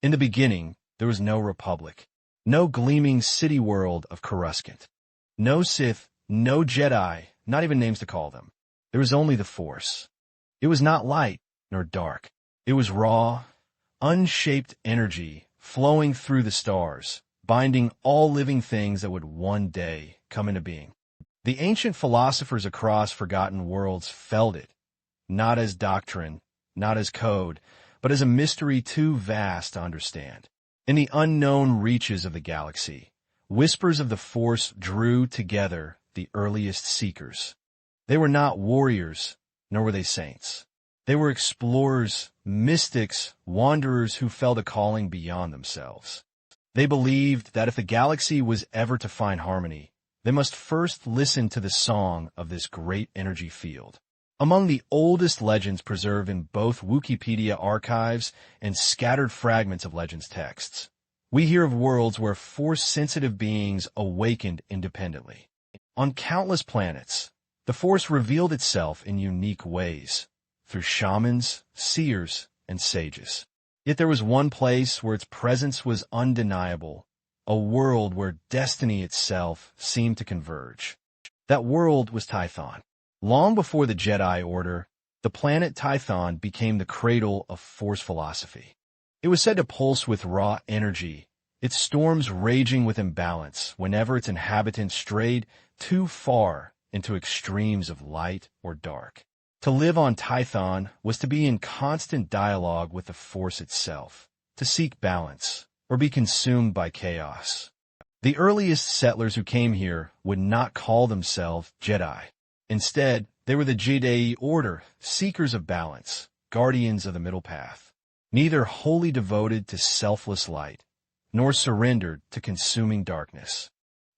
In the beginning, there was no republic, no gleaming city world of Coruscant, no Sith, no Jedi, not even names to call them. There was only the Force. It was not light nor dark. It was raw, unshaped energy flowing through the stars, binding all living things that would one day come into being. The ancient philosophers across forgotten worlds felt it, not as doctrine, not as code, but as a mystery too vast to understand. In the unknown reaches of the galaxy, whispers of the Force drew together the earliest seekers. They were not warriors, nor were they saints. They were explorers, mystics, wanderers who felt a calling beyond themselves. They believed that if the galaxy was ever to find harmony, they must first listen to the song of this great energy field. Among the oldest legends preserved in both Wikipedia archives and scattered fragments of legends texts, we hear of worlds where Force-sensitive beings awakened independently. On countless planets, the Force revealed itself in unique ways, through shamans, seers, and sages. Yet there was one place where its presence was undeniable, a world where destiny itself seemed to converge. That world was Tython. Long before the Jedi Order, the planet Tython became the cradle of Force philosophy. It was said to pulse with raw energy, its storms raging with imbalance whenever its inhabitants strayed too far into extremes of light or dark. To live on Tython was to be in constant dialogue with the Force itself, to seek balance, or be consumed by chaos. The earliest settlers who came here would not call themselves Jedi. Instead, they were the Jedi Order, seekers of balance, guardians of the middle path, neither wholly devoted to selfless light, nor surrendered to consuming darkness.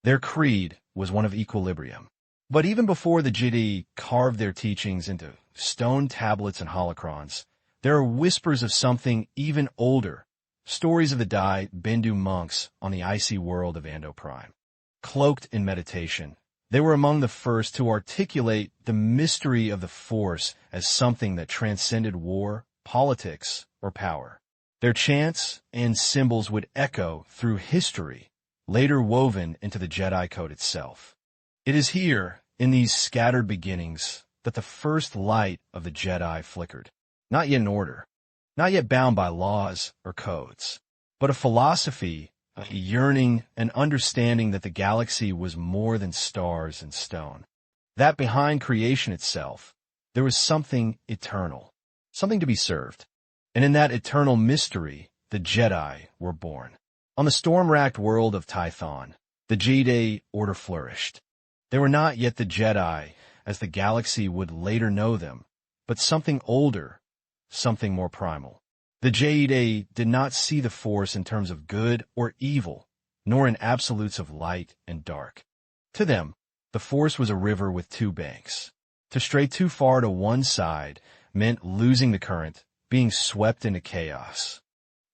Their creed was one of equilibrium. But even before the Jedi carved their teachings into stone tablets and holocrons, there are whispers of something even older, stories of the Dai Bendu monks on the icy world of Ando Prime. Cloaked in meditation, they were among the first to articulate the mystery of the Force as something that transcended war, politics, or power. Their chants and symbols would echo through history, later woven into the Jedi Code itself. It is here, in these scattered beginnings, that the first light of the Jedi flickered. Not yet an order, not yet bound by laws or codes, but a philosophy, a yearning, an understanding that the galaxy was more than stars and stone. That behind creation itself, there was something eternal, something to be served. And in that eternal mystery, the Jedi were born. On the storm-racked world of Tython, the Jedi Order flourished. They were not yet the Jedi, as the galaxy would later know them, but something older, something more primal. The Jedi did not see the Force in terms of good or evil, nor in absolutes of light and dark. To them, the Force was a river with two banks. To stray too far to one side meant losing the current, being swept into chaos.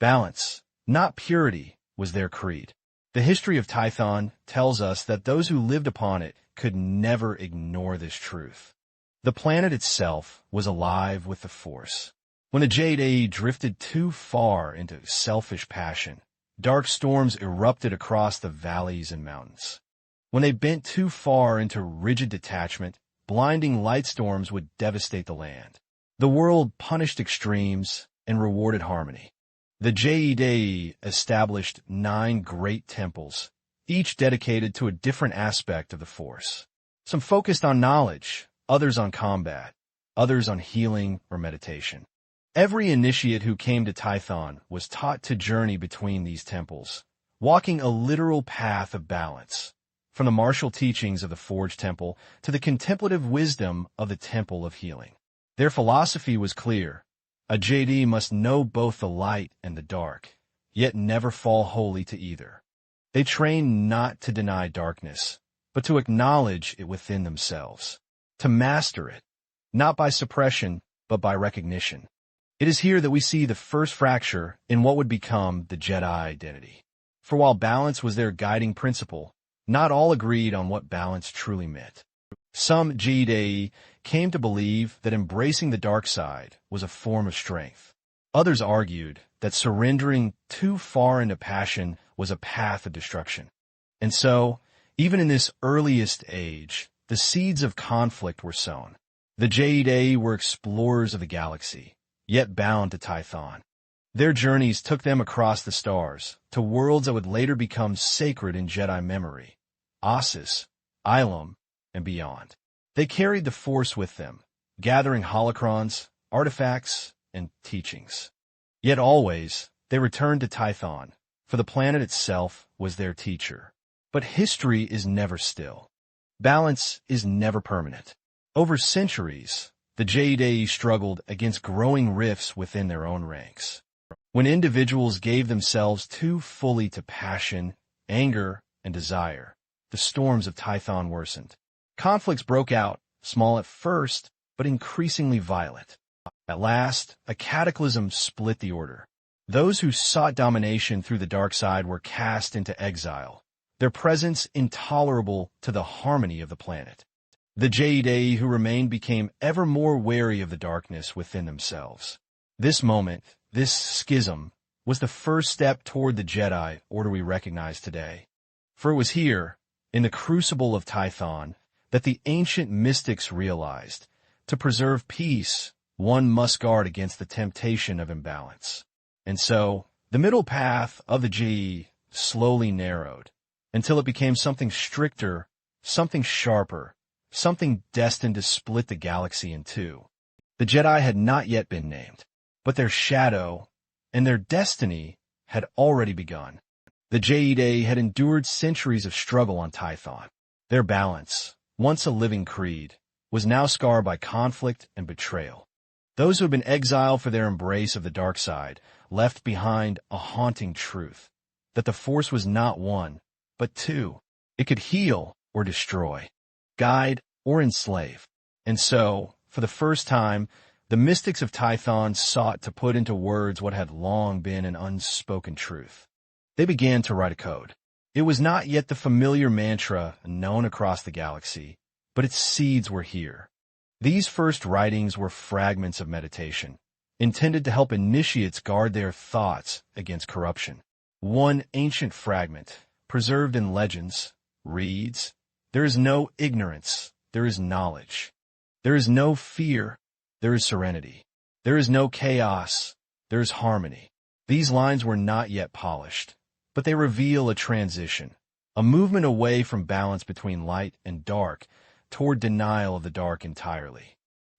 Balance, not purity, was their creed. The history of Tython tells us that those who lived upon it could never ignore this truth. The planet itself was alive with the Force. When the Jedi drifted too far into selfish passion, dark storms erupted across the valleys and mountains. When they bent too far into rigid detachment, blinding light storms would devastate the land. The world punished extremes and rewarded harmony. The Jedi established 9 great temples, each dedicated to a different aspect of the Force. Some focused on knowledge, others on combat, others on healing or meditation. Every initiate who came to Tython was taught to journey between these temples, walking a literal path of balance, from the martial teachings of the Forge Temple to the contemplative wisdom of the Temple of Healing. Their philosophy was clear. A Jedi must know both the light and the dark, yet never fall wholly to either. They trained not to deny darkness, but to acknowledge it within themselves, to master it, not by suppression, but by recognition. It is here that we see the first fracture in what would become the Jedi identity. For while balance was their guiding principle, not all agreed on what balance truly meant. Some Jedi came to believe that embracing the dark side was a form of strength, Others argued that surrendering too far into passion was a path of destruction. And so, even in this earliest age, the seeds of conflict were sown. The Jedi were explorers of the galaxy, yet bound to Tython. Their journeys took them across the stars, to worlds that would later become sacred in Jedi memory, Ossus, Ilum, and beyond. They carried the Force with them, gathering holocrons, artifacts, and teachings. Yet always, they returned to Tython, for the planet itself was their teacher. But history is never still. Balance is never permanent. Over centuries, the Jedi struggled against growing rifts within their own ranks. When individuals gave themselves too fully to passion, anger, and desire, the storms of Tython worsened. Conflicts broke out, small at first, but increasingly violent. At last, a cataclysm split the Order. Those who sought domination through the dark side were cast into exile, their presence intolerable to the harmony of the planet. The Jedi who remained became ever more wary of the darkness within themselves. This moment, this schism, was the first step toward the Jedi Order we recognize today. For it was here, in the crucible of Tython, that the ancient mystics realized, to preserve peace, one must guard against the temptation of imbalance. And so, the middle path of the Jedi slowly narrowed, until it became something stricter, something sharper, something destined to split the galaxy in two. The Jedi had not yet been named, but their shadow and their destiny had already begun. The Jedi had endured centuries of struggle on Tython. Their balance, once a living creed, was now scarred by conflict and betrayal. Those who had been exiled for their embrace of the dark side left behind a haunting truth, that the Force was not one, but two. It could heal or destroy, guide or enslave. And so, for the first time, the mystics of Tython sought to put into words what had long been an unspoken truth. They began to write a code. It was not yet the familiar mantra known across the galaxy, but its seeds were here. These first writings were fragments of meditation, intended to help initiates guard their thoughts against corruption. One ancient fragment, preserved in legends, reads, "There is no ignorance, there is knowledge. There is no fear, there is serenity. There is no chaos, there is harmony." These lines were not yet polished, but they reveal a transition, a movement away from balance between light and dark toward denial of the dark entirely.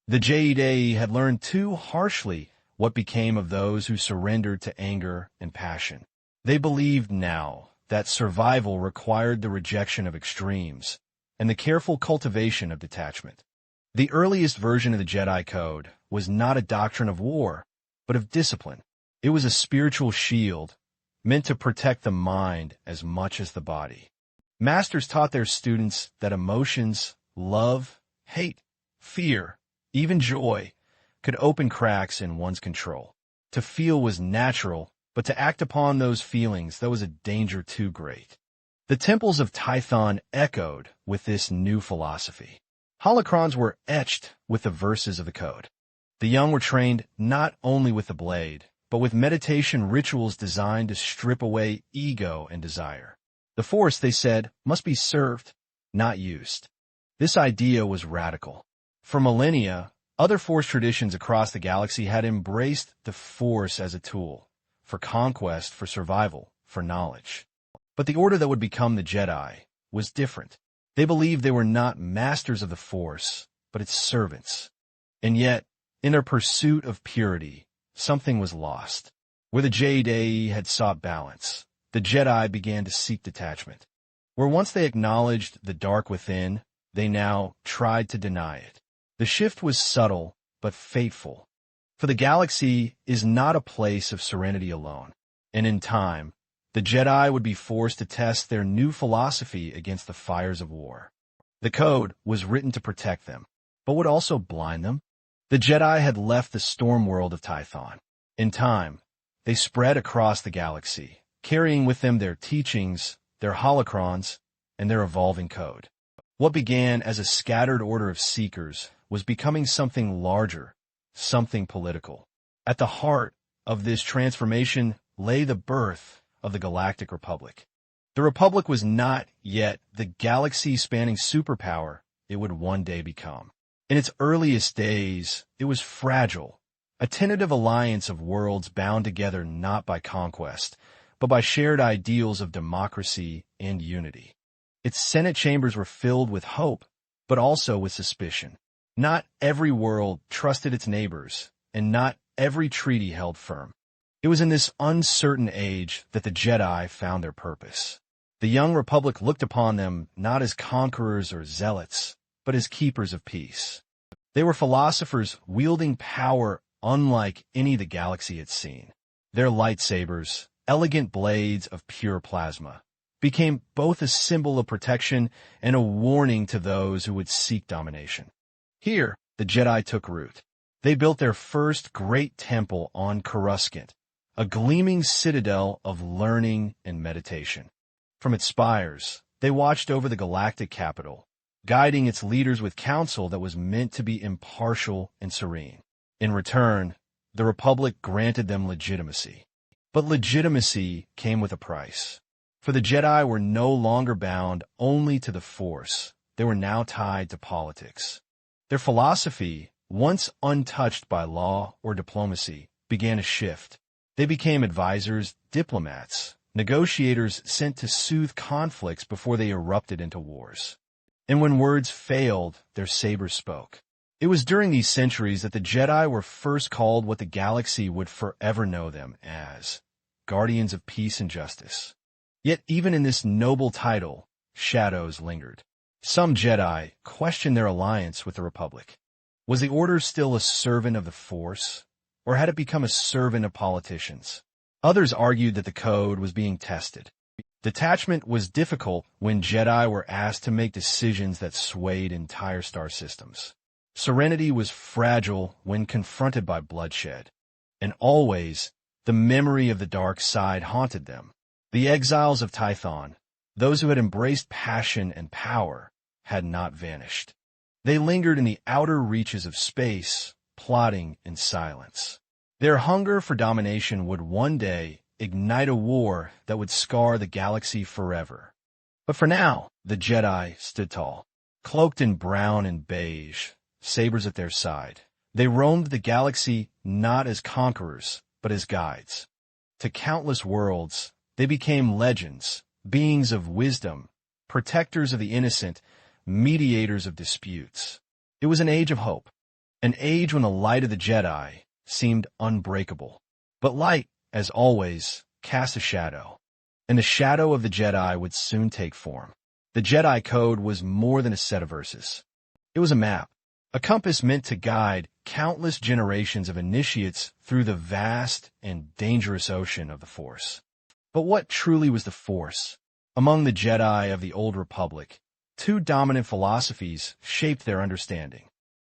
The Jedi had learned too harshly what became of those who surrendered to anger and passion. They believed now that survival required the rejection of extremes and the careful cultivation of detachment. The earliest version of the Jedi Code was not a doctrine of war, but of discipline. It was a spiritual shield meant to protect the mind as much as the body. Masters taught their students that emotions, love, hate, fear, even joy, could open cracks in one's control. To feel was natural, but to act upon those feelings, that was a danger too great. The temples of Tython echoed with this new philosophy. Holocrons were etched with the verses of the code. The young were trained not only with the blade, but with meditation rituals designed to strip away ego and desire. The Force, they said, must be served, not used. This idea was radical. For millennia, other Force traditions across the galaxy had embraced the Force as a tool, for conquest, for survival, for knowledge. But the Order that would become the Jedi was different. They believed they were not masters of the Force, but its servants. And yet, in their pursuit of purity, something was lost. Where the Jedi had sought balance, the Jedi began to seek detachment. Where once they acknowledged the dark within, they now tried to deny it. The shift was subtle, but fateful. For the galaxy is not a place of serenity alone. And in time, the Jedi would be forced to test their new philosophy against the fires of war. The code was written to protect them, but would also blind them. The Jedi had left the storm world of Tython. In time, they spread across the galaxy, carrying with them their teachings, their holocrons, and their evolving code. What began as a scattered order of seekers was becoming something larger, something political. At the heart of this transformation lay the birth of the Galactic Republic. The Republic was not yet the galaxy-spanning superpower it would one day become. In its earliest days, it was fragile, a tentative alliance of worlds bound together not by conquest, but by shared ideals of democracy and unity. Its Senate chambers were filled with hope, but also with suspicion. Not every world trusted its neighbors, and not every treaty held firm. It was in this uncertain age that the Jedi found their purpose. The young Republic looked upon them not as conquerors or zealots, but as keepers of peace. They were philosophers wielding power unlike any the galaxy had seen. Their lightsabers, elegant blades of pure plasma, became both a symbol of protection and a warning to those who would seek domination. Here, the Jedi took root. They built their first great temple on Coruscant, a gleaming citadel of learning and meditation. From its spires, they watched over the galactic capital, guiding its leaders with counsel that was meant to be impartial and serene. In return, the Republic granted them legitimacy. But legitimacy came with a price. For the Jedi were no longer bound only to the Force. They were now tied to politics. Their philosophy, once untouched by law or diplomacy, began to shift. They became advisors, diplomats, negotiators sent to soothe conflicts before they erupted into wars. And when words failed, their sabers spoke. It was during these centuries that the Jedi were first called what the galaxy would forever know them as, guardians of peace and justice. Yet even in this noble title, shadows lingered. Some Jedi questioned their alliance with the Republic. Was the Order still a servant of the Force, or had it become a servant of politicians? Others argued that the code was being tested. Detachment was difficult when Jedi were asked to make decisions that swayed entire star systems. Serenity was fragile when confronted by bloodshed. And always, the memory of the dark side haunted them. The exiles of Tython, those who had embraced passion and power, had not vanished. They lingered in the outer reaches of space, plotting in silence. Their hunger for domination would one day ignite a war that would scar the galaxy forever. But for now, the Jedi stood tall. Cloaked in brown and beige, sabers at their side, they roamed the galaxy not as conquerors, but as guides. To countless worlds, they became legends, beings of wisdom, protectors of the innocent, mediators of disputes. It was an age of hope, an age when the light of the Jedi seemed unbreakable. But light, as always, cast a shadow, and the shadow of the Jedi would soon take form. The Jedi Code was more than a set of verses. It was a map, a compass meant to guide countless generations of initiates through the vast and dangerous ocean of the Force. But what truly was the Force? Among the Jedi of the Old Republic, two dominant philosophies shaped their understanding.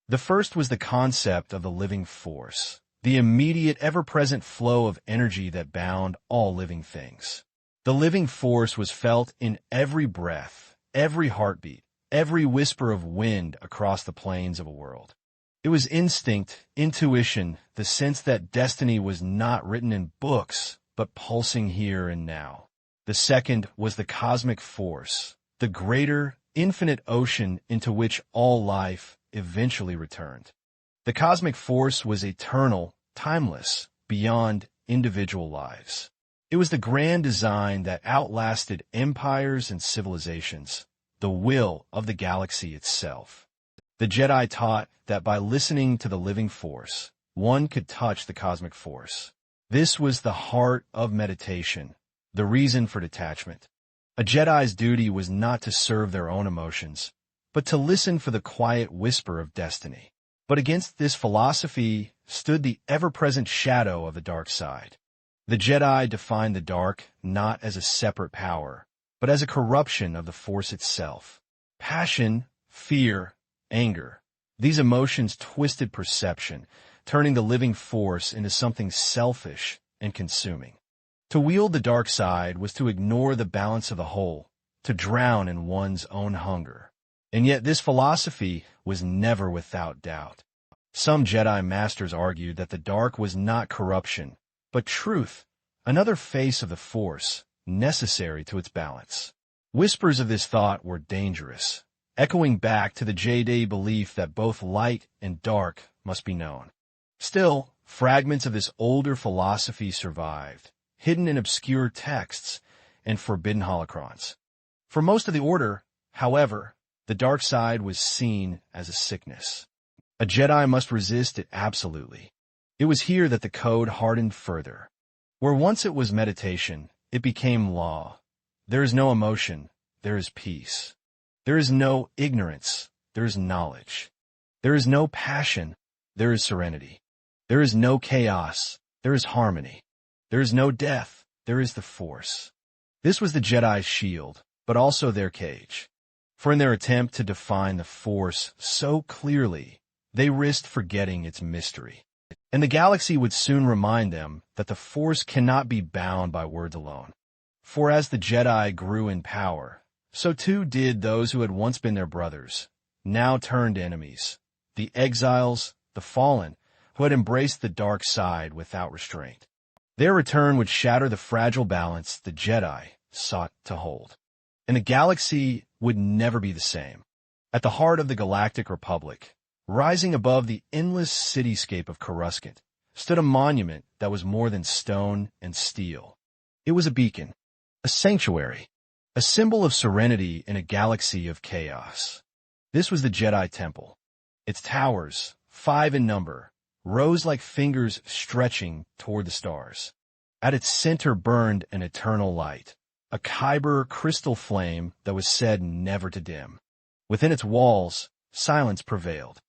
The first was the concept of the living force, the immediate, ever-present flow of energy that bound all living things. The living force was felt in every breath, every heartbeat, every whisper of wind across the plains of a world. It was instinct, intuition, the sense that destiny was not written in books, but pulsing here and now. The second was the cosmic force, the greater, infinite ocean into which all life eventually returned. The cosmic force was eternal, timeless, beyond individual lives. It was the grand design that outlasted empires and civilizations, the will of the galaxy itself. The Jedi taught that by listening to the living force, one could touch the cosmic force. This was the heart of meditation, the reason for detachment. A Jedi's duty was not to serve their own emotions, but to listen for the quiet whisper of destiny. But against this philosophy stood the ever-present shadow of the dark side. The Jedi defined the dark not as a separate power, but as a corruption of the Force itself. Passion, fear, anger. These emotions twisted perception, turning the living force into something selfish and consuming. To wield the dark side was to ignore the balance of the whole, to drown in one's own hunger. And yet this philosophy was never without doubt. Some Jedi masters argued that the dark was not corruption, but truth, another face of the Force, necessary to its balance. Whispers of this thought were dangerous, echoing back to the Jedi belief that both light and dark must be known. Still, fragments of this older philosophy survived, hidden in obscure texts and forbidden holocrons. For most of the Order, however, the dark side was seen as a sickness. A Jedi must resist it absolutely. It was here that the code hardened further. Where once it was meditation, it became law. There is no emotion, there is peace. There is no ignorance, there is knowledge. There is no passion, there is serenity. There is no chaos, there is harmony. There is no death, there is the Force. This was the Jedi's shield, but also their cage. For in their attempt to define the Force so clearly, they risked forgetting its mystery. And the galaxy would soon remind them that the Force cannot be bound by words alone. For as the Jedi grew in power, so too did those who had once been their brothers, now turned enemies, the exiles, the fallen, who had embraced the dark side without restraint. Their return would shatter the fragile balance the Jedi sought to hold. And the galaxy would never be the same. At the heart of the Galactic Republic, rising above the endless cityscape of Coruscant, stood a monument that was more than stone and steel. It was a beacon, a sanctuary, a symbol of serenity in a galaxy of chaos. This was the Jedi Temple. Its towers, 5 in number, rose like fingers stretching toward the stars. At its center burned an eternal light, a kyber crystal flame that was said never to dim. Within its walls, silence prevailed.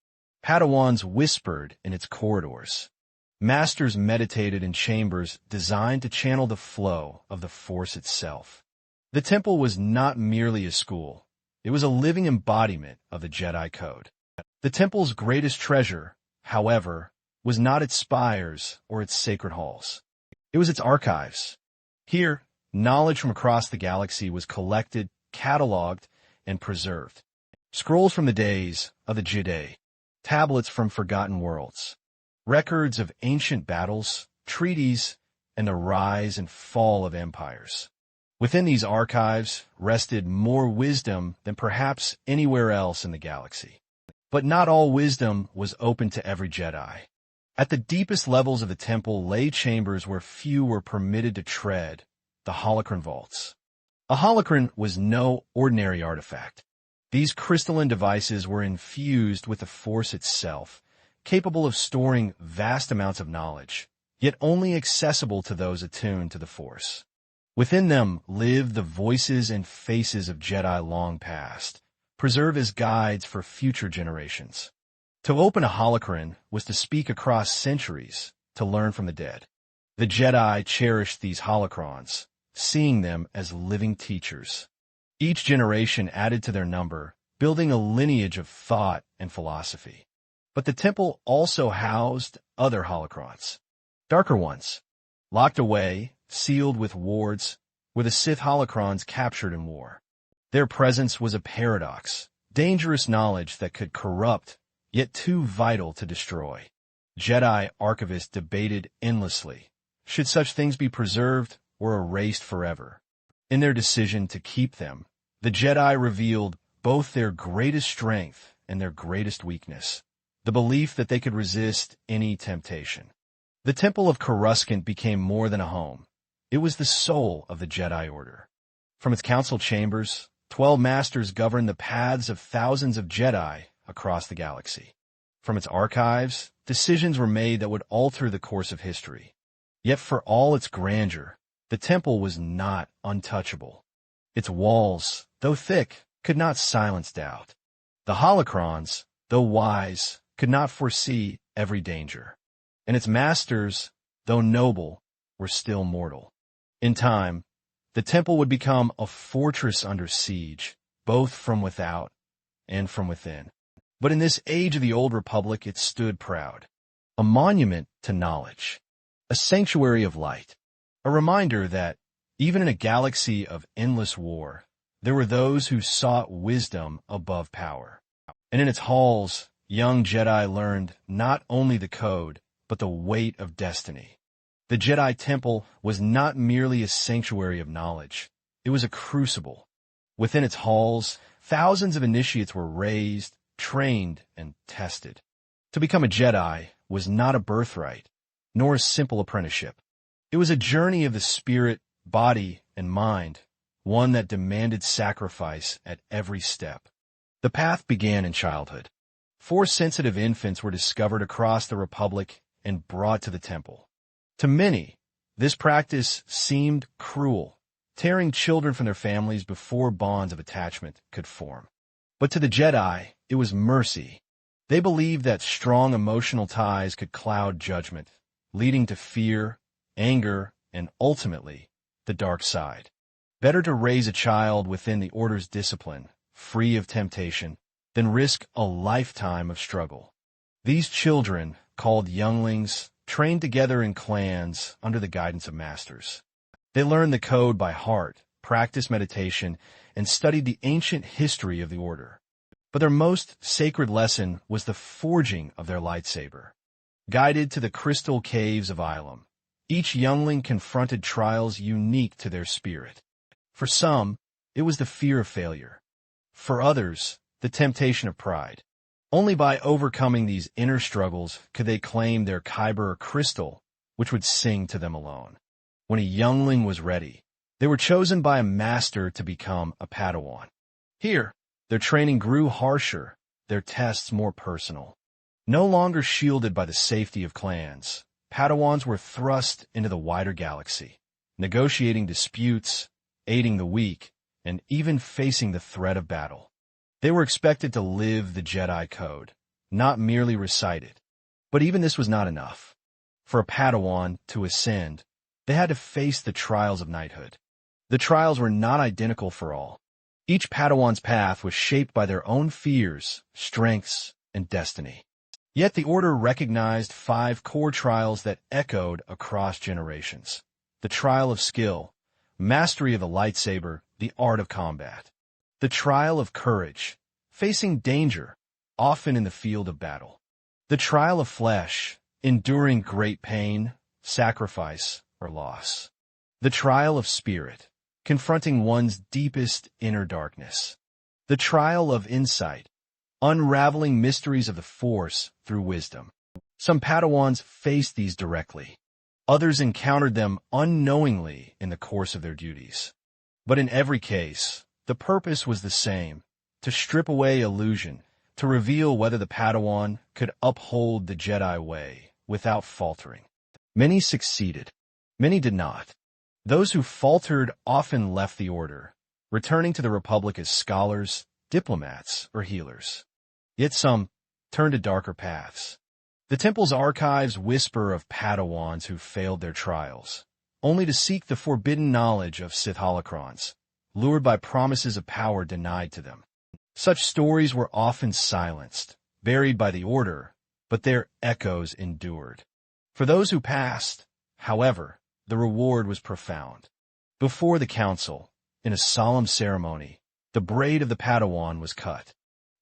Padawans whispered in its corridors. Masters meditated in chambers designed to channel the flow of the Force itself. The temple was not merely a school. It was a living embodiment of the Jedi Code. The temple's greatest treasure, however, was not its spires or its sacred halls. It was its archives. Here, knowledge from across the galaxy was collected, cataloged, and preserved. Scrolls from the days of the Jedi, tablets from forgotten worlds, records of ancient battles, treaties, and the rise and fall of empires. Within these archives rested more wisdom than perhaps anywhere else in the galaxy. But not all wisdom was open to every Jedi. At the deepest levels of the temple lay chambers where few were permitted to tread, the holocron vaults. A holocron was no ordinary artifact. These crystalline devices were infused with the Force itself, capable of storing vast amounts of knowledge, yet only accessible to those attuned to the Force. Within them lived the voices and faces of Jedi long past, preserved as guides for future generations. To open a holocron was to speak across centuries, to learn from the dead. The Jedi cherished these holocrons, seeing them as living teachers. Each generation added to their number, building a lineage of thought and philosophy. But the temple also housed other holocrons, darker ones, locked away, sealed with wards, were the Sith holocrons captured in war. Their presence was a paradox, dangerous knowledge that could corrupt, yet too vital to destroy. Jedi archivists debated endlessly. Should such things be preserved or erased forever? In their decision to keep them, the Jedi revealed both their greatest strength and their greatest weakness, the belief that they could resist any temptation. The Temple of Coruscant became more than a home. It was the soul of the Jedi Order. From its council chambers, 12 masters governed the paths of thousands of Jedi across the galaxy. From its archives, decisions were made that would alter the course of history. Yet for all its grandeur, the temple was not untouchable. Its walls, though thick, could not silence doubt. The holocrons, though wise, could not foresee every danger. And its masters, though noble, were still mortal. In time, the temple would become a fortress under siege, both from without and from within. But in this age of the Old Republic, it stood proud, a monument to knowledge, a sanctuary of light, a reminder that, even in a galaxy of endless war, there were those who sought wisdom above power. And in its halls, young Jedi learned not only the code, but the weight of destiny. The Jedi Temple was not merely a sanctuary of knowledge. It was a crucible. Within its halls, thousands of initiates were raised, trained, and tested. To become a Jedi was not a birthright, nor a simple apprenticeship. It was a journey of the spirit, body, and mind, one that demanded sacrifice at every step. The path began in childhood. 4 sensitive infants were discovered across the Republic and brought to the temple. To many, this practice seemed cruel, tearing children from their families before bonds of attachment could form. But to the Jedi, it was mercy. They believed that strong emotional ties could cloud judgment, leading to fear, anger, and ultimately, the dark side. Better to raise a child within the Order's discipline, free of temptation, than risk a lifetime of struggle. These children, called younglings, trained together in clans under the guidance of masters. They learned the code by heart, practiced meditation, and studied the ancient history of the Order. But their most sacred lesson was the forging of their lightsaber. Guided to the crystal caves of Ilum, each youngling confronted trials unique to their spirit. For some, it was the fear of failure. For others, the temptation of pride. Only by overcoming these inner struggles could they claim their kyber or crystal, which would sing to them alone. When a youngling was ready, they were chosen by a master to become a Padawan. Here, their training grew harsher, their tests more personal. No longer shielded by the safety of clans, Padawans were thrust into the wider galaxy, negotiating disputes, aiding the weak, and even facing the threat of battle. They were expected to live the Jedi Code, not merely recite it. But even this was not enough. For a Padawan to ascend, they had to face the trials of knighthood. The trials were not identical for all. Each Padawan's path was shaped by their own fears, strengths, and destiny. Yet the Order recognized 5 core trials that echoed across generations. The trial of skill, mastery of the lightsaber, the art of combat. The trial of courage, facing danger, often in the field of battle. The trial of flesh, enduring great pain, sacrifice, or loss. The trial of spirit, confronting one's deepest inner darkness. The trial of insight, unraveling mysteries of the Force through wisdom. Some Padawans faced these directly. Others encountered them unknowingly in the course of their duties. But in every case, the purpose was the same, to strip away illusion, to reveal whether the Padawan could uphold the Jedi way without faltering. Many succeeded. Many did not. Those who faltered often left the Order, returning to the Republic as scholars, diplomats, or healers. Yet some turned to darker paths. The Temple's archives whisper of Padawans who failed their trials, only to seek the forbidden knowledge of Sith holocrons, lured by promises of power denied to them. Such stories were often silenced, buried by the Order, but their echoes endured. For those who passed, however, the reward was profound. Before the council, in a solemn ceremony, the braid of the Padawan was cut.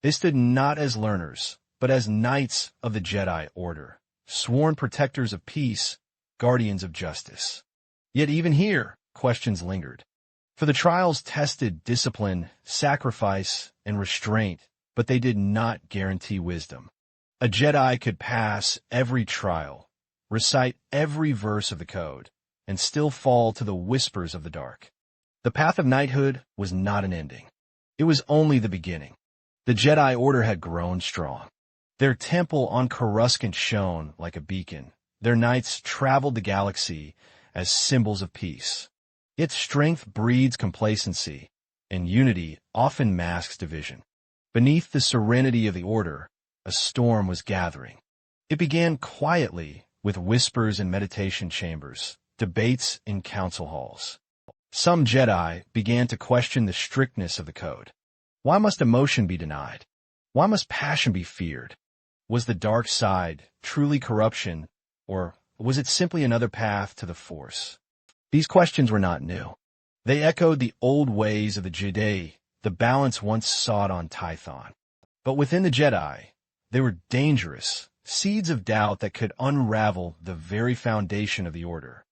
They stood not as learners, but as knights of the Jedi Order, sworn protectors of peace, guardians of justice. Yet even here, questions lingered. For the trials tested discipline, sacrifice, and restraint, but they did not guarantee wisdom. A Jedi could pass every trial, recite every verse of the code, and still fall to the whispers of the dark. The path of knighthood was not an ending. It was only the beginning. The Jedi Order had grown strong. Their temple on Coruscant shone like a beacon. Their knights traveled the galaxy as symbols of peace. Yet strength breeds complacency, and unity often masks division. Beneath the serenity of the Order, a storm was gathering. It began quietly with whispers in meditation chambers, debates in council halls. Some Jedi began to question the strictness of the code. Why must emotion be denied? Why must passion be feared? Was the dark side truly corruption, or was it simply another path to the Force? These questions were not new. They echoed the old ways of the Jedi, the balance once sought on Tython. But within the Jedi, they were dangerous, seeds of doubt that could unravel the very foundation of the Order.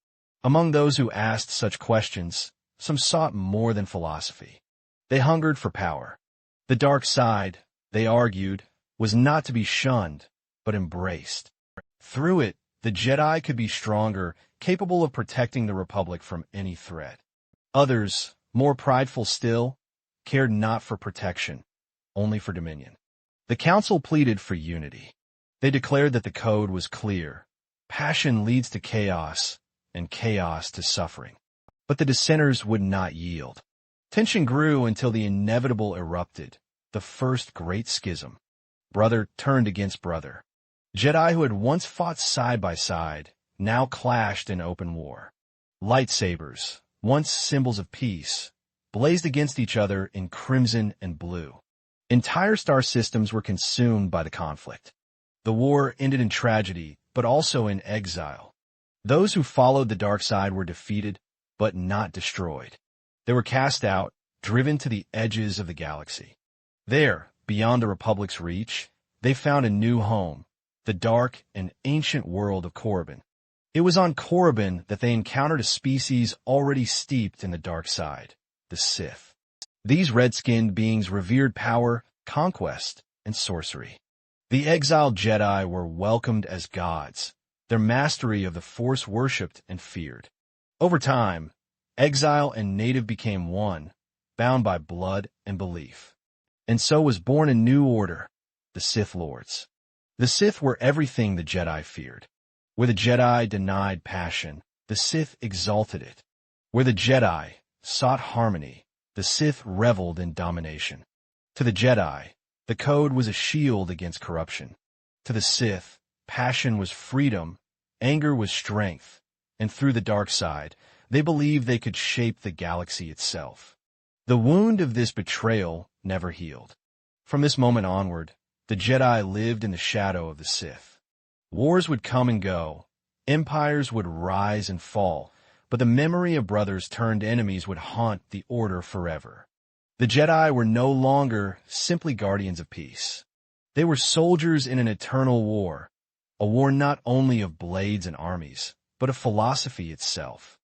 Among those who asked such questions, some sought more than philosophy. They hungered for power. The dark side, they argued, was not to be shunned, but embraced. Through it, the Jedi could be stronger, capable of protecting the Republic from any threat. Others, more prideful still, cared not for protection, only for dominion. The Council pleaded for unity. They declared that the code was clear. Passion leads to chaos, and chaos to suffering. But the dissenters would not yield. Tension grew until the inevitable erupted, the first great schism. Brother turned against brother. Jedi who had once fought side by side now clashed in open war. Lightsabers, once symbols of peace, blazed against each other in crimson and blue. Entire star systems were consumed by the conflict. The war ended in tragedy, but also in exile. Those who followed the dark side were defeated, but not destroyed. They were cast out, driven to the edges of the galaxy. There, beyond the Republic's reach, they found a new home, the dark and ancient world of Korriban. It was on Korriban that they encountered a species already steeped in the dark side, the Sith. These red-skinned beings revered power, conquest, and sorcery. The exiled Jedi were welcomed as gods, their mastery of the Force worshipped and feared. Over time, exile and native became one, bound by blood and belief. And so was born a new order, the Sith Lords. The Sith were everything the Jedi feared. Where the Jedi denied passion, the Sith exalted it. Where the Jedi sought harmony, the Sith reveled in domination. To the Jedi, the code was a shield against corruption. To the Sith, passion was freedom, anger was strength, and through the dark side, they believed they could shape the galaxy itself. The wound of this betrayal never healed. From this moment onward, the Jedi lived in the shadow of the Sith. Wars would come and go, empires would rise and fall, but the memory of brothers turned enemies would haunt the Order forever. The Jedi were no longer simply guardians of peace. They were soldiers in an eternal war, a war not only of blades and armies, but of philosophy itself.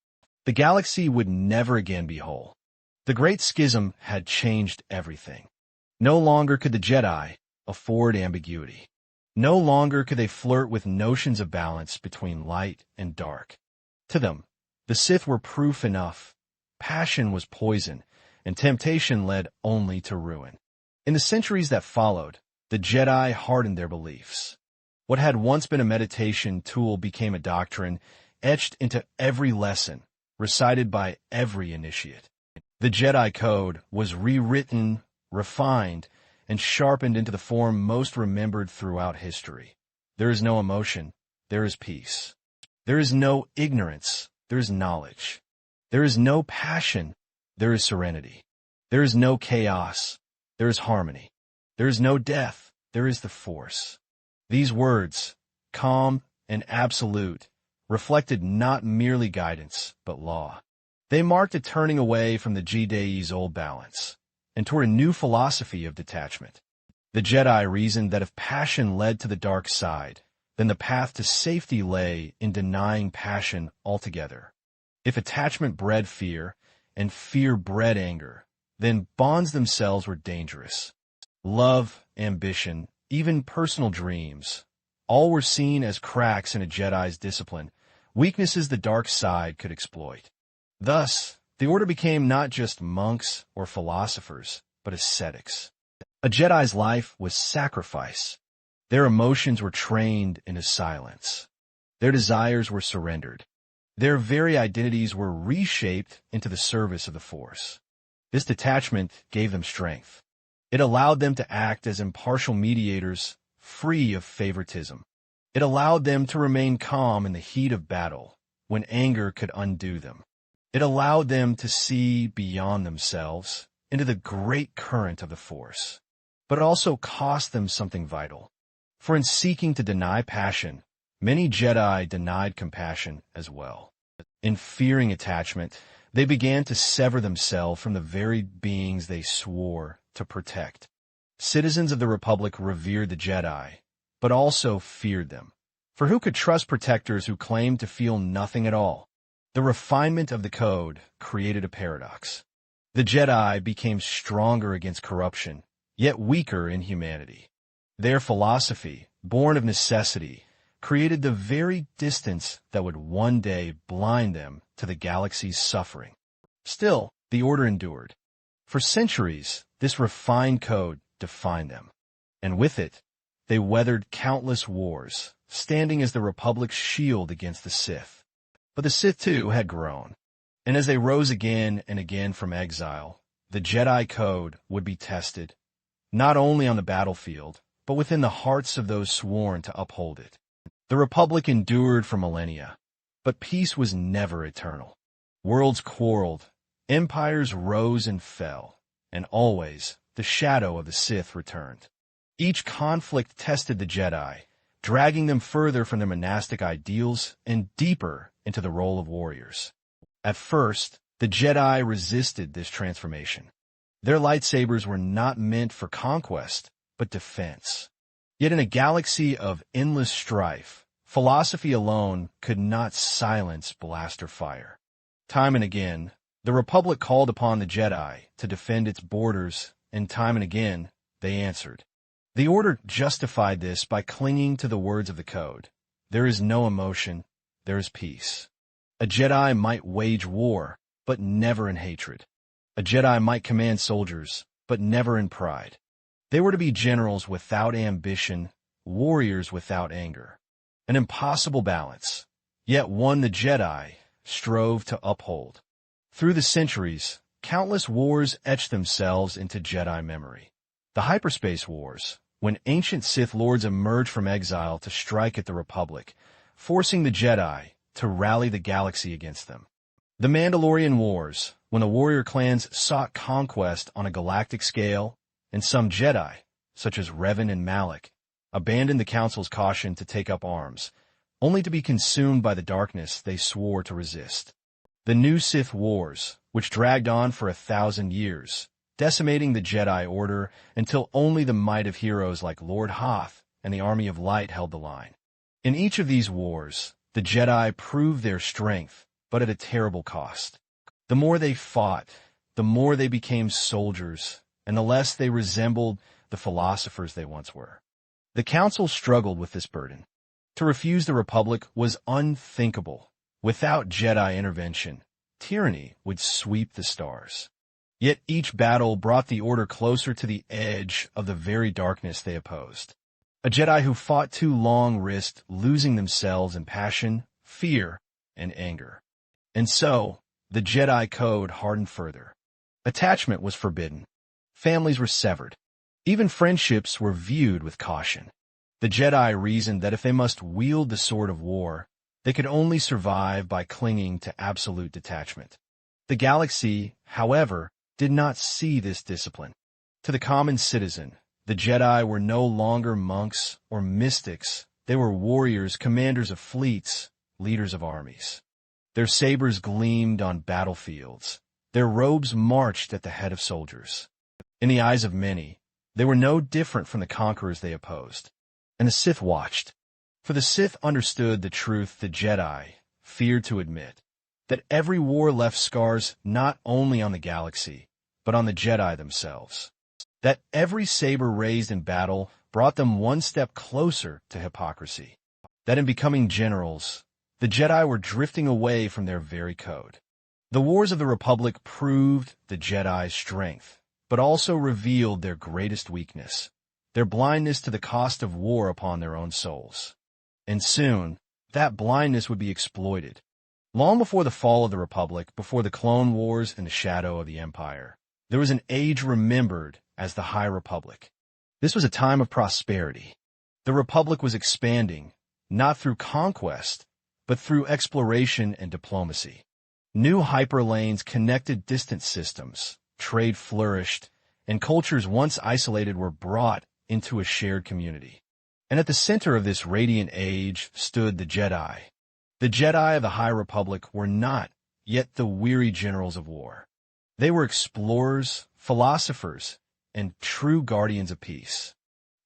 The galaxy would never again be whole. The Great Schism had changed everything. No longer could the Jedi afford ambiguity. No longer could they flirt with notions of balance between light and dark. To them, the Sith were proof enough. Passion was poison, and temptation led only to ruin. In the centuries that followed, the Jedi hardened their beliefs. What had once been a meditation tool became a doctrine, etched into every lesson, recited by every initiate. The Jedi Code was rewritten, refined, and sharpened into the form most remembered throughout history. There is no emotion, there is peace. There is no ignorance, there is knowledge. There is no passion, there is serenity. There is no chaos, there is harmony. There is no death, there is the Force. These words, calm and absolute, reflected not merely guidance, but law. They marked a turning away from the Jedi's old balance, and toward a new philosophy of detachment. The Jedi reasoned that if passion led to the dark side, then the path to safety lay in denying passion altogether. If attachment bred fear, and fear bred anger, then bonds themselves were dangerous. Love, ambition, even personal dreams, all were seen as cracks in a Jedi's discipline, weaknesses the dark side could exploit. Thus, the Order became not just monks or philosophers, but ascetics. A Jedi's life was sacrifice. Their emotions were trained into silence. Their desires were surrendered. Their very identities were reshaped into the service of the Force. This detachment gave them strength. It allowed them to act as impartial mediators, free of favoritism. It allowed them to remain calm in the heat of battle, when anger could undo them. It allowed them to see beyond themselves into the great current of the Force. But it also cost them something vital. For in seeking to deny passion, many Jedi denied compassion as well. In fearing attachment, they began to sever themselves from the very beings they swore to protect. Citizens of the Republic revered the Jedi, but also feared them. For who could trust protectors who claimed to feel nothing at all? The refinement of the code created a paradox. The Jedi became stronger against corruption, yet weaker in humanity. Their philosophy, born of necessity, created the very distance that would one day blind them to the galaxy's suffering. Still, the Order endured. For centuries, this refined code defined them. And with it, they weathered countless wars, standing as the Republic's shield against the Sith. But the Sith, too, had grown. And as they rose again and again from exile, the Jedi Code would be tested, not only on the battlefield, but within the hearts of those sworn to uphold it. The Republic endured for millennia, but peace was never eternal. Worlds quarreled, empires rose and fell, and always the shadow of the Sith returned. Each conflict tested the Jedi, dragging them further from their monastic ideals and deeper into the role of warriors. At first, the Jedi resisted this transformation. Their lightsabers were not meant for conquest, but defense. Yet in a galaxy of endless strife, philosophy alone could not silence blaster fire. Time and again, the Republic called upon the Jedi to defend its borders, and time and again, they answered. The Order justified this by clinging to the words of the Code. There is no emotion, there is peace. A Jedi might wage war, but never in hatred. A Jedi might command soldiers, but never in pride. They were to be generals without ambition, warriors without anger. An impossible balance, yet one the Jedi strove to uphold. Through the centuries, countless wars etched themselves into Jedi memory. The hyperspace wars, when ancient Sith lords emerged from exile to strike at the Republic, forcing the Jedi to rally the galaxy against them. The Mandalorian Wars, when the warrior clans sought conquest on a galactic scale, and some Jedi, such as Revan and Malak, abandoned the Council's caution to take up arms, only to be consumed by the darkness they swore to resist. The New Sith Wars, which dragged on for 1,000 years, decimating the Jedi Order until only the might of heroes like Lord Hoth and the Army of Light held the line. In each of these wars, the Jedi proved their strength, but at a terrible cost. The more they fought, the more they became soldiers, and the less they resembled the philosophers they once were. The Council struggled with this burden. To refuse the Republic was unthinkable. Without Jedi intervention, tyranny would sweep the stars. Yet each battle brought the Order closer to the edge of the very darkness they opposed. A Jedi who fought too long risked losing themselves in passion, fear, and anger. And so, the Jedi Code hardened further. Attachment was forbidden. Families were severed. Even friendships were viewed with caution. The Jedi reasoned that if they must wield the sword of war, they could only survive by clinging to absolute detachment. The galaxy, however, did not see this discipline. To the common citizen, the Jedi were no longer monks or mystics. They were warriors, commanders of fleets, leaders of armies. Their sabers gleamed on battlefields. Their robes marched at the head of soldiers. In the eyes of many, they were no different from the conquerors they opposed. And the Sith watched. For the Sith understood the truth the Jedi feared to admit, that every war left scars not only on the galaxy, but on the Jedi themselves. That every saber raised in battle brought them one step closer to hypocrisy. That in becoming generals, the Jedi were drifting away from their very code. The wars of the Republic proved the Jedi's strength, but also revealed their greatest weakness, their blindness to the cost of war upon their own souls. And soon, that blindness would be exploited. Long before the fall of the Republic, before the Clone Wars and the shadow of the Empire, there was an age remembered as the High Republic. This was a time of prosperity. The Republic was expanding, not through conquest, but through exploration and diplomacy. New hyperlanes connected distant systems, trade flourished, and cultures once isolated were brought into a shared community. And at the center of this radiant age stood the Jedi. The Jedi of the High Republic were not yet the weary generals of war. They were explorers, philosophers, and true guardians of peace.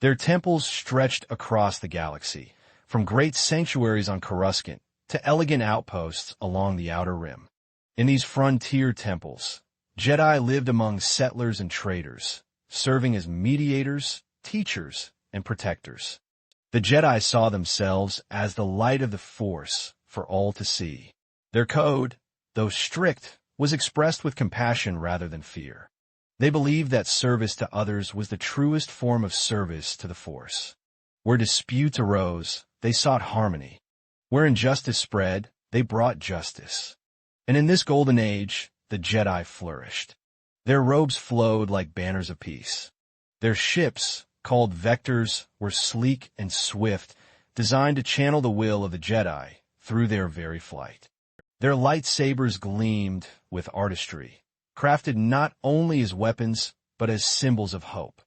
Their temples stretched across the galaxy, from great sanctuaries on Coruscant to elegant outposts along the Outer Rim. In these frontier temples, Jedi lived among settlers and traders, serving as mediators, teachers, and protectors. The Jedi saw themselves as the light of the Force for all to see. Their code, though strict, was expressed with compassion rather than fear. They believed that service to others was the truest form of service to the Force. Where disputes arose, they sought harmony. Where injustice spread, they brought justice. And in this golden age, the Jedi flourished. Their robes flowed like banners of peace. Their ships, called vectors, were sleek and swift, designed to channel the will of the Jedi through their very flight. Their lightsabers gleamed with artistry, crafted not only as weapons, but as symbols of hope.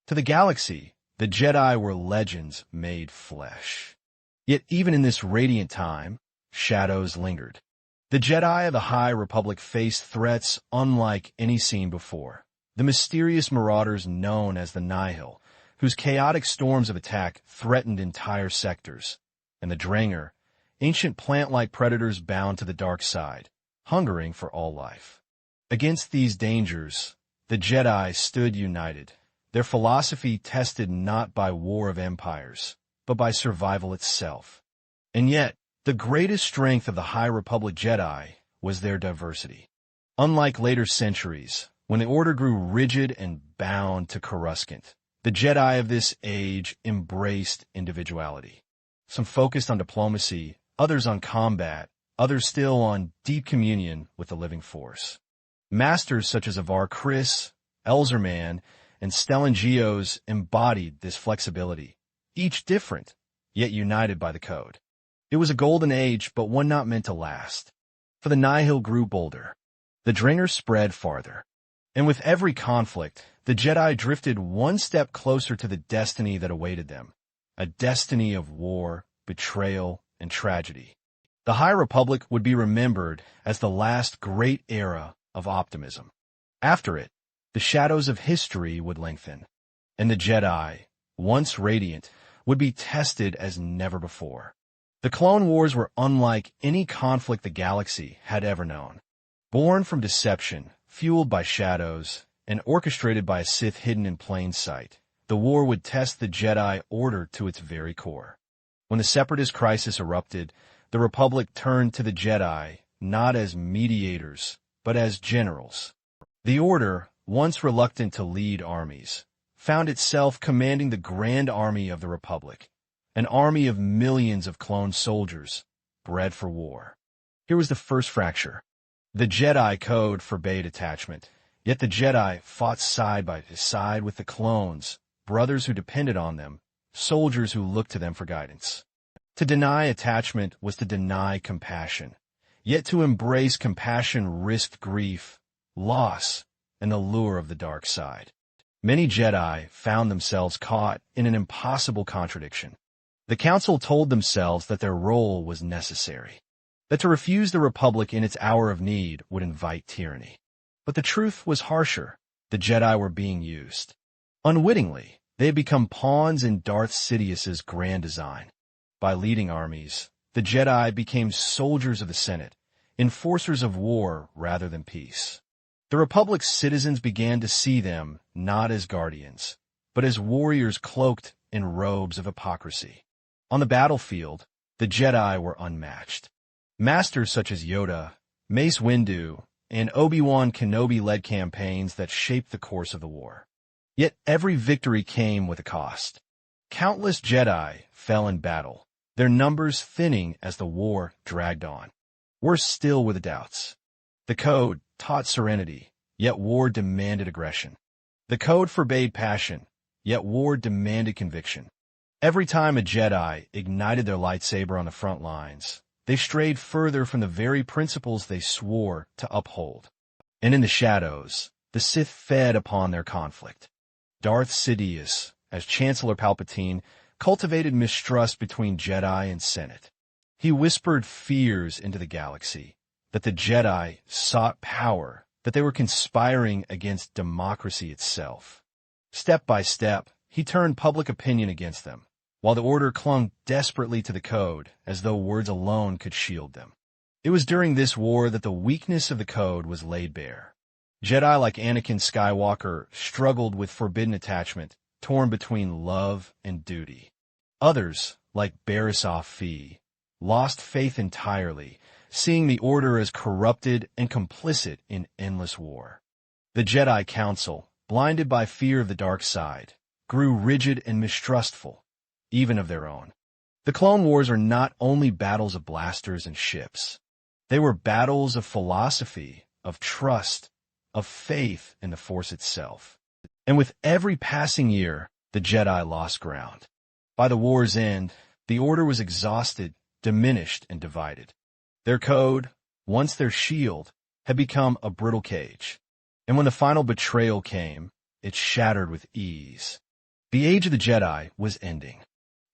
To the galaxy, the Jedi were legends made flesh. Yet even in this radiant time, shadows lingered. The Jedi of the High Republic faced threats unlike any seen before. The mysterious marauders known as the Nihil, whose chaotic storms of attack threatened entire sectors, and the Draenor, ancient plant-like predators bound to the dark side, hungering for all life. Against these dangers, the Jedi stood united, their philosophy tested not by war of empires, but by survival itself. And yet, the greatest strength of the High Republic Jedi was their diversity. Unlike later centuries, when the Order grew rigid and bound to Coruscant, the Jedi of this age embraced individuality. Some focused on diplomacy, others on combat, others still on deep communion with the living Force. Masters such as Avar Kriss, Elzerman, and Stellan Gios embodied this flexibility, each different, yet united by the code. It was a golden age, but one not meant to last. For the Nihil grew bolder. The Draenor spread farther. And with every conflict, the Jedi drifted one step closer to the destiny that awaited them, a destiny of war, betrayal, and tragedy. The High Republic would be remembered as the last great era of optimism. After it, the shadows of history would lengthen, and the Jedi, once radiant, would be tested as never before. The Clone Wars were unlike any conflict the galaxy had ever known. Born from deception, fueled by shadows, and orchestrated by a Sith hidden in plain sight, the war would test the Jedi Order to its very core. When the Separatist crisis erupted, the Republic turned to the Jedi not as mediators, but as generals. The Order, once reluctant to lead armies, found itself commanding the Grand Army of the Republic, an army of millions of clone soldiers, bred for war. Here was the first fracture. The Jedi Code forbade attachment, yet the Jedi fought side by side with the clones, brothers who depended on them, soldiers who looked to them for guidance. To deny attachment was to deny compassion, yet to embrace compassion risked grief, loss, and the lure of the dark side. Many Jedi found themselves caught in an impossible contradiction. The Council told themselves that their role was necessary, that to refuse the Republic in its hour of need would invite tyranny. But the truth was harsher. The Jedi were being used. Unwittingly, they had become pawns in Darth Sidious's grand design. By leading armies, the Jedi became soldiers of the Senate, enforcers of war rather than peace. The Republic's citizens began to see them not as guardians, but as warriors cloaked in robes of hypocrisy. On the battlefield, the Jedi were unmatched. Masters such as Yoda, Mace Windu, and Obi-Wan Kenobi led campaigns that shaped the course of the war. Yet every victory came with a cost. Countless Jedi fell in battle, their numbers thinning as the war dragged on. Worse still were the doubts. The Code taught serenity, yet war demanded aggression. The Code forbade passion, yet war demanded conviction. Every time a Jedi ignited their lightsaber on the front lines, they strayed further from the very principles they swore to uphold. And in the shadows, the Sith fed upon their conflict. Darth Sidious, as Chancellor Palpatine, cultivated mistrust between Jedi and Senate. He whispered fears into the galaxy, that the Jedi sought power, that they were conspiring against democracy itself. Step by step, he turned public opinion against them, while the Order clung desperately to the Code as though words alone could shield them. It was during this war that the weakness of the Code was laid bare. Jedi like Anakin Skywalker struggled with forbidden attachment, torn between love and duty. Others, like Barriss Fee, lost faith entirely, seeing the Order as corrupted and complicit in endless war. The Jedi Council, blinded by fear of the dark side, grew rigid and mistrustful, even of their own. The Clone Wars are not only battles of blasters and ships. They were battles of philosophy, of trust, of faith in the Force itself. And with every passing year, the Jedi lost ground. By the war's end, the Order was exhausted, diminished, and divided. Their code, once their shield, had become a brittle cage. And when the final betrayal came, it shattered with ease. The Age of the Jedi was ending.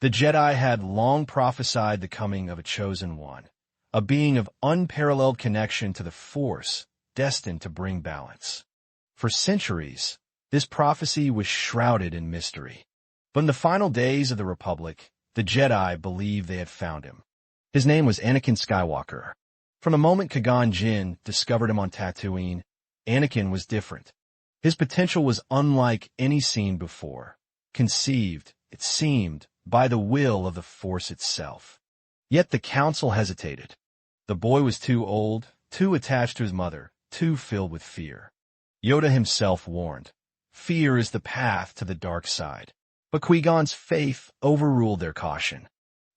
The Jedi had long prophesied the coming of a chosen one, a being of unparalleled connection to the Force, destined to bring balance. For centuries, this prophecy was shrouded in mystery. But in the final days of the Republic, the Jedi believed they had found him. His name was Anakin Skywalker. From the moment Qui-Gon Jinn discovered him on Tatooine, Anakin was different. His potential was unlike any seen before, conceived, it seemed, by the will of the Force itself. Yet the Council hesitated. The boy was too old, too attached to his mother, too filled with fear. Yoda himself warned, "Fear is the path to the dark side." But Qui-Gon's faith overruled their caution.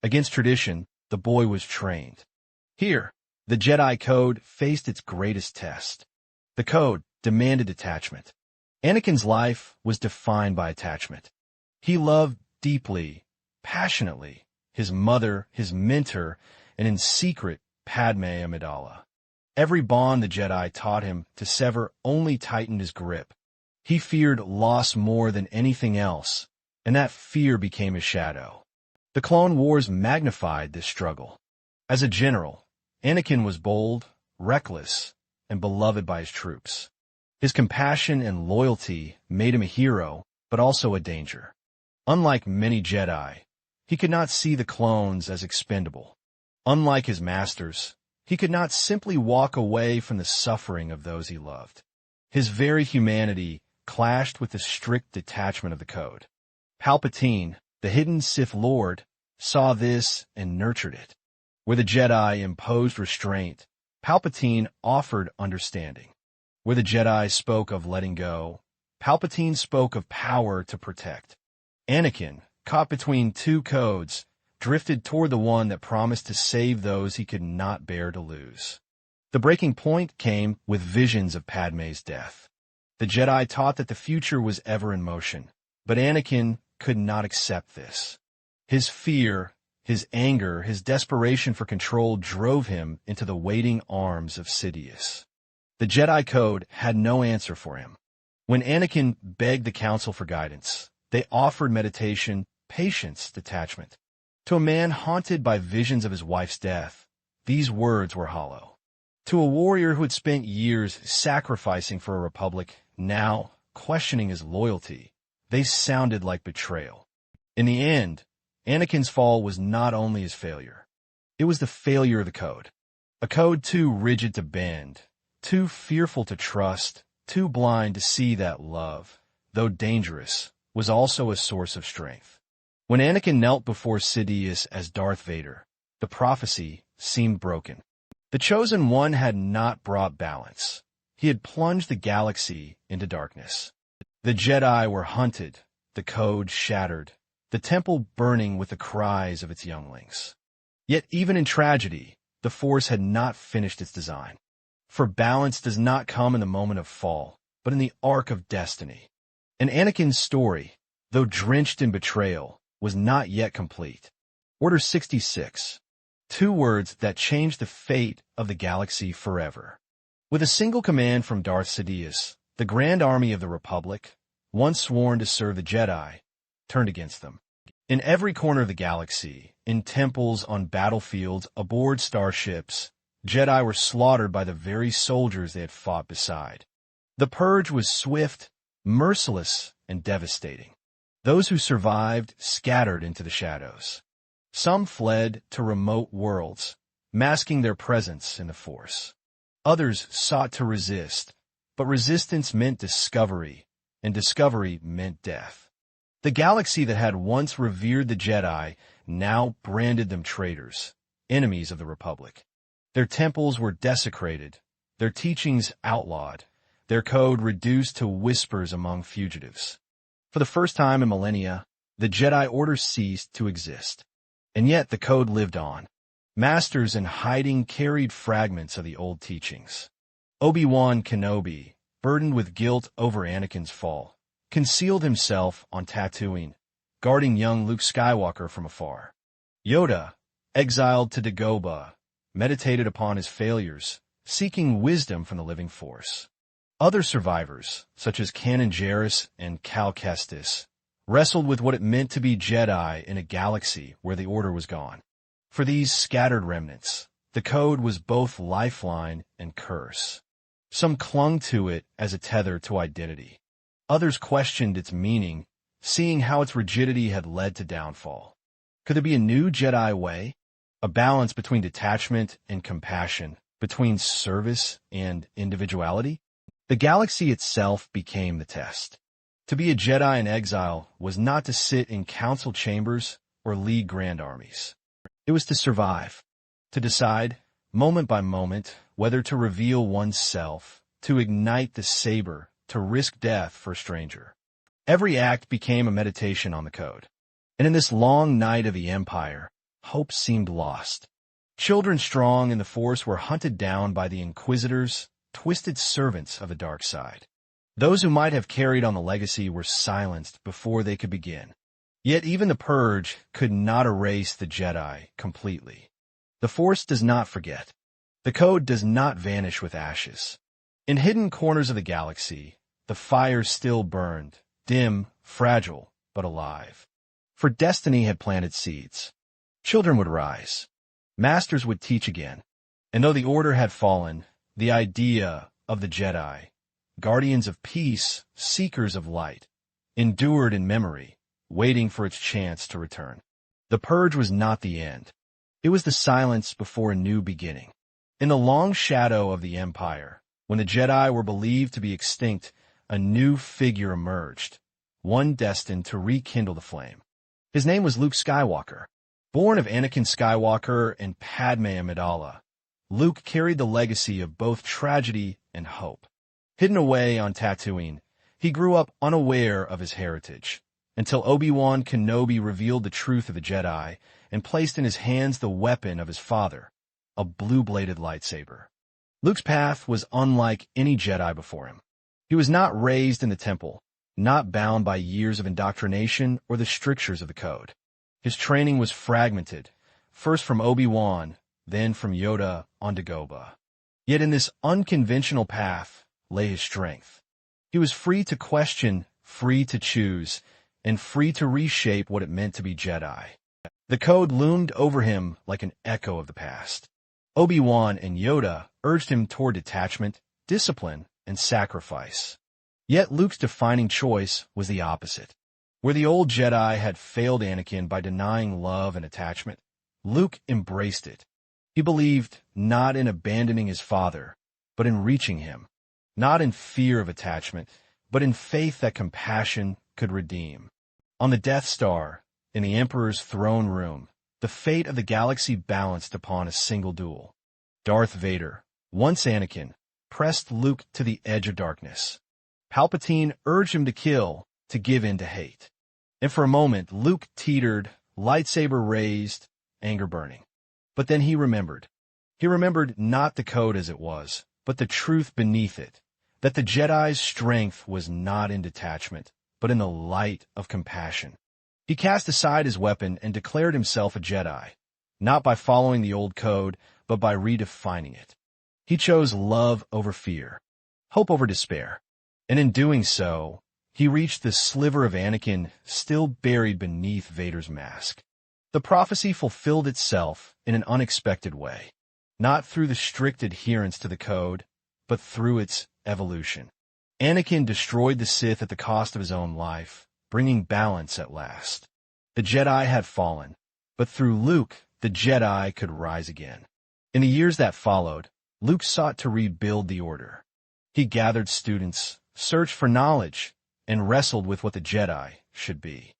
Against tradition, the boy was trained. Here, the Jedi Code faced its greatest test. The Code demanded attachment. Anakin's life was defined by attachment. He loved deeply, passionately, his mother, his mentor, and in secret, Padme Amidala. Every bond the Jedi taught him to sever only tightened his grip. He feared loss more than anything else, and that fear became his shadow. The Clone Wars magnified this struggle. As a general, Anakin was bold, reckless, and beloved by his troops. His compassion and loyalty made him a hero, but also a danger. Unlike many Jedi, he could not see the clones as expendable. Unlike his masters, he could not simply walk away from the suffering of those he loved. His very humanity clashed with the strict detachment of the Code. Palpatine, the hidden Sith Lord, saw this and nurtured it. Where the Jedi imposed restraint, Palpatine offered understanding. Where the Jedi spoke of letting go, Palpatine spoke of power to protect. Anakin, caught between two codes, drifted toward the one that promised to save those he could not bear to lose. The breaking point came with visions of Padme's death. The Jedi taught that the future was ever in motion, but Anakin could not accept this. His fear, his anger, his desperation for control drove him into the waiting arms of Sidious. The Jedi Code had no answer for him. When Anakin begged the Council for guidance, they offered meditation, patience, detachment. To a man haunted by visions of his wife's death, these words were hollow. To a warrior who had spent years sacrificing for a republic, now questioning his loyalty, they sounded like betrayal. In the end, Anakin's fall was not only his failure. It was the failure of the Code. A code too rigid to bend, too fearful to trust, too blind to see that love, though dangerous, was also a source of strength. When Anakin knelt before Sidious as Darth Vader, the prophecy seemed broken. The Chosen One had not brought balance. He had plunged the galaxy into darkness. The Jedi were hunted, the Code shattered, the temple burning with the cries of its younglings. Yet even in tragedy, the Force had not finished its design. For balance does not come in the moment of fall, but in the arc of destiny. And Anakin's story, though drenched in betrayal, was not yet complete. Order 66. 2 words that changed the fate of the galaxy forever. With a single command from Darth Sidious, the Grand Army of the Republic, once sworn to serve the Jedi, turned against them. In every corner of the galaxy, in temples, on battlefields, aboard starships, Jedi were slaughtered by the very soldiers they had fought beside. The purge was swift, merciless, and devastating. Those who survived scattered into the shadows. Some fled to remote worlds, masking their presence in the Force. Others sought to resist, but resistance meant discovery, and discovery meant death. The galaxy that had once revered the Jedi now branded them traitors, enemies of the Republic. Their temples were desecrated, their teachings outlawed, their code reduced to whispers among fugitives. For the first time in millennia, the Jedi Order ceased to exist. And yet the code lived on. Masters in hiding carried fragments of the old teachings. Obi-Wan Kenobi, burdened with guilt over Anakin's fall, concealed himself on Tatooine, guarding young Luke Skywalker from afar. Yoda, exiled to Dagobah, meditated upon his failures, seeking wisdom from the living Force. Other survivors, such as Kanan Jarrus and Cal Kestis, wrestled with what it meant to be Jedi in a galaxy where the Order was gone. For these scattered remnants, the code was both lifeline and curse. Some clung to it as a tether to identity. Others questioned its meaning, seeing how its rigidity had led to downfall. Could there be a new Jedi way? A balance between detachment and compassion, between service and individuality? The galaxy itself became the test. To be a Jedi in exile was not to sit in council chambers or lead grand armies. It was to survive, to decide, moment by moment, whether to reveal oneself, to ignite the saber, to risk death for a stranger. Every act became a meditation on the code. And in this long night of the Empire, hope seemed lost. Children strong in the Force were hunted down by the Inquisitors, twisted servants of the DarkSide. Those who might have carried on the legacy were silenced before they could begin. Yet even the Purge could not erase the Jedi completely. The Force does not forget. The code does not vanish with ashes. In hidden corners of the galaxy, the fire still burned, dim, fragile, but alive. For destiny had planted seeds. Children would rise. Masters would teach again. And though the Order had fallen, the idea of the Jedi, guardians of peace, seekers of light, endured in memory, waiting for its chance to return. The Purge was not the end. It was the silence before a new beginning. In the long shadow of the Empire, when the Jedi were believed to be extinct, a new figure emerged, one destined to rekindle the flame. His name was Luke Skywalker. Born of Anakin Skywalker and Padme Amidala, Luke carried the legacy of both tragedy and hope. Hidden away on Tatooine, he grew up unaware of his heritage, until Obi-Wan Kenobi revealed the truth of the Jedi and placed in his hands the weapon of his father, a blue-bladed lightsaber. Luke's path was unlike any Jedi before him. He was not raised in the temple, not bound by years of indoctrination or the strictures of the code. His training was fragmented, first from Obi-Wan, then from Yoda on Dagobah. Yet in this unconventional path lay his strength. He was free to question, free to choose, and free to reshape what it meant to be Jedi. The code loomed over him like an echo of the past. Obi-Wan and Yoda urged him toward detachment, discipline, and sacrifice. Yet Luke's defining choice was the opposite. Where the old Jedi had failed Anakin by denying love and attachment, Luke embraced it. He believed not in abandoning his father, but in reaching him. Not in fear of attachment, but in faith that compassion could redeem. On the Death Star, in the Emperor's throne room, the fate of the galaxy balanced upon a single duel. Darth Vader, once Anakin, pressed Luke to the edge of darkness. Palpatine urged him to kill, to give in to hate. And for a moment, Luke teetered, lightsaber raised, anger burning. But then he remembered. He remembered not the code as it was, but the truth beneath it, that the Jedi's strength was not in detachment, but in the light of compassion. He cast aside his weapon and declared himself a Jedi, not by following the old code, but by redefining it. He chose love over fear, hope over despair, and in doing so, he reached the sliver of Anakin still buried beneath Vader's mask. The prophecy fulfilled itself in an unexpected way, not through the strict adherence to the code, but through its evolution. Anakin destroyed the Sith at the cost of his own life, bringing balance at last. The Jedi had fallen, but through Luke, the Jedi could rise again. In the years that followed, Luke sought to rebuild the Order. He gathered students, searched for knowledge, and wrestled with what the Jedi should be.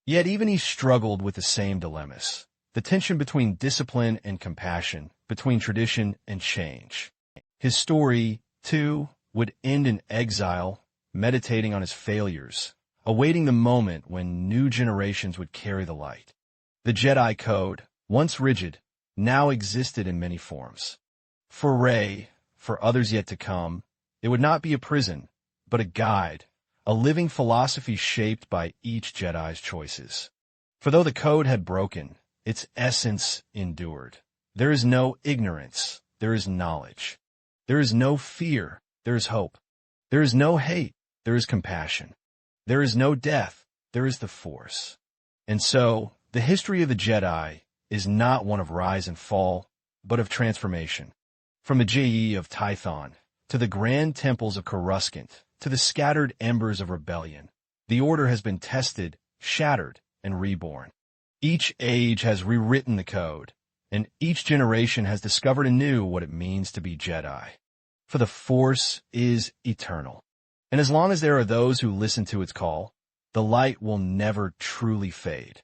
Yet even he struggled with the same dilemmas, the tension between discipline and compassion, between tradition and change. His story, too, would end in exile, meditating on his failures, awaiting the moment when new generations would carry the light. The Jedi Code, once rigid, now existed in many forms. For Rey, for others yet to come, it would not be a prison, but a guide, a living philosophy shaped by each Jedi's choices. For though the code had broken, its essence endured. There is no ignorance, there is knowledge. There is no fear, there is hope. There is no hate, there is compassion. There is no death, there is the Force. And so, the history of the Jedi is not one of rise and fall, but of transformation. From the Jedi of Tython, to the grand temples of Coruscant, to the scattered embers of rebellion, the Order has been tested, shattered, and reborn. Each age has rewritten the code, and each generation has discovered anew what it means to be Jedi. For the Force is eternal. And as long as there are those who listen to its call, the light will never truly fade.